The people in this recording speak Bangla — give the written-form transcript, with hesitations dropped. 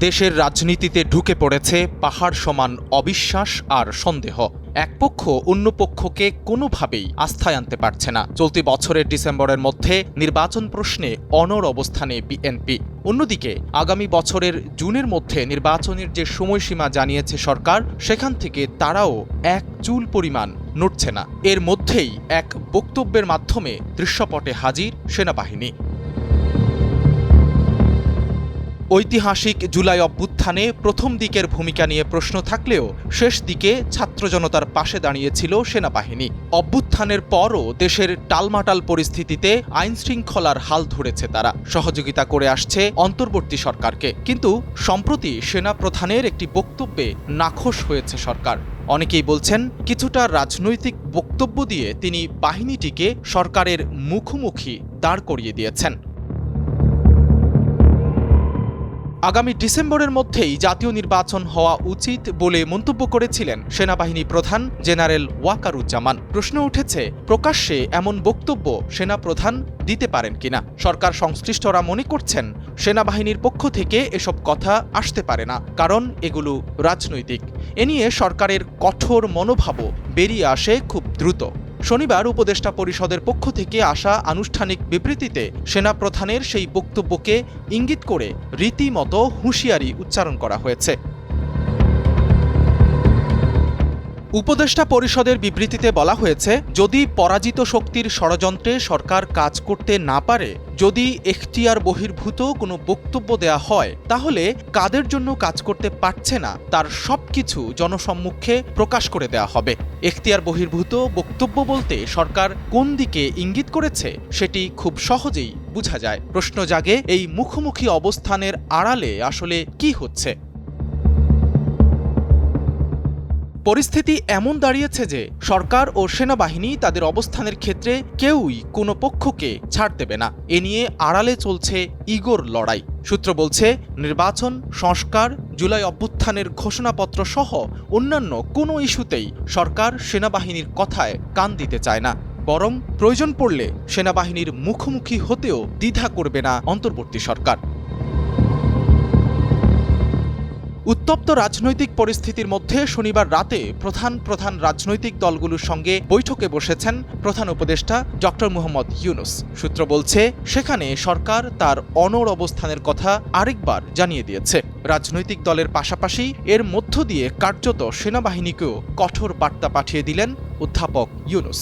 দেশের রাজনীতিতে ঢুকে পড়েছে পাহাড় সমান অবিশ্বাস আর সন্দেহ। এক পক্ষ অন্য পক্ষকে কোনোভাবেই আস্থায় আনতে পারছে না। চলতি বছরের ডিসেম্বরের মধ্যে নির্বাচন প্রশ্নে অনড় অবস্থানে বিএনপি। অন্যদিকে আগামী বছরের জুনের মধ্যে নির্বাচনের যে সময়সীমা জানিয়েছে সরকার, সেখান থেকে তারাও এক চুল পরিমাণ নড়ছে না। এর মধ্যেই এক বক্তব্যের মাধ্যমে দৃশ্যপটে হাজির সেনাবাহিনী। ঐতিহাসিক জুলাই অভ্যুত্থানে প্রথম দিকের ভূমিকা নিয়ে প্রশ্ন থাকলেও শেষ দিকে ছাত্র জনতার পাশে দাঁড়িয়েছিল সেনাবাহিনী। অভ্যুত্থানের পরও দেশের টালমাটাল পরিস্থিতিতে আইনশৃঙ্খলার হাল ধরেছে তারা, সহযোগিতা করে আসছে অন্তর্বর্তী সরকারকে। কিন্তু সম্প্রতি সেনাপ্রধানের একটি বক্তব্যে নাখোশ হয়েছে সরকার। অনেকেই বলছেন কিছুটা রাজনৈতিক বক্তব্য দিয়ে তিনি বাহিনীটিকে সরকারের মুখোমুখি দাঁড় করিয়ে দিয়েছেন। আগামী ডিসেম্বরের মধ্যেই জাতীয় নির্বাচন হওয়া উচিত বলে মন্তব্য করেছিলেন সেনাবাহিনী প্রধান জেনারেল ওয়াকারুজ্জামান। প্রশ্ন উঠেছে, প্রকাশ্যে এমন বক্তব্য সেনাপ্রধান দিতে পারেন কিনা। সরকার সংশ্লিষ্টরা মনে করছেন সেনাবাহিনীর পক্ষ থেকে এসব কথা আসতে পারে না, কারণ এগুলো রাজনৈতিক। এ নিয়ে সরকারের কঠোর মনোভাবও বেরিয়ে আসে খুব দ্রুত। শনিবার উপদেষ্টা পরিষদের পক্ষ থেকে আসা আনুষ্ঠানিক বিবৃতিতে সেনাপ্রধানের সেই বক্তব্যকে ইঙ্গিত করে রীতিমতো হুঁশিয়ারি উচ্চারণ করা হয়েছে। উপদেষ্টা পরিষদের বিবৃতিতে বলা হয়েছে, যদি পরাজিত শক্তির ষড়যন্ত্রে সরকার কাজ করতে না পারে, যদি এখতিয়ার বহির্ভূত কোনো বক্তব্য দেয়া হয়, তাহলে কাদের জন্য কাজ করতে পারছে না তার সবকিছু জনসম্মুখে প্রকাশ করে দেয়া হবে। এখতিয়ার বহির্ভূত বক্তব্য বলতে সরকার কোন দিকে ইঙ্গিত করেছে সেটি খুব সহজেই বোঝা যায়। প্রশ্ন জাগে, এই মুখোমুখি অবস্থানের আড়ালে আসলে কি হচ্ছে? পরিস্থিতি এমন দাঁড়িয়েছে যে সরকার ও সেনাবাহিনী তাদের অবস্থানের ক্ষেত্রে কেউই কোনো পক্ষকে ছাড় দেবে না। এ নিয়ে আড়ালে চলছে ইগোর লড়াই। সূত্র বলছে, নির্বাচন, সংস্কার, জুলাই অভ্যুত্থানের ঘোষণাপত্র সহ অন্যান্য কোনো ইস্যুতেই সরকার সেনাবাহিনীর কথায় কান দিতে চায় না। বরং প্রয়োজন পড়লে সেনাবাহিনীর মুখোমুখি হতেও দ্বিধা করবে না অন্তর্বর্তী সরকার। উত্তপ্ত রাজনৈতিক পরিস্থিতির মধ্যে শনিবার রাতে প্রধান রাজনৈতিক দলগুলোর সঙ্গে বৈঠকে বসেছেন প্রধান উপদেষ্টা ডক্টর মোহাম্মদ ইউনূস। সূত্র বলছে, সেখানে সরকার তার অনড় অবস্থানের কথা আরেকবার জানিয়ে দিয়েছে। রাজনৈতিক দলের পাশাপাশি এর মধ্য দিয়ে কার্যত সেনাবাহিনীকেও কঠোর বার্তা পাঠিয়ে দিলেন অধ্যাপক ইউনূস।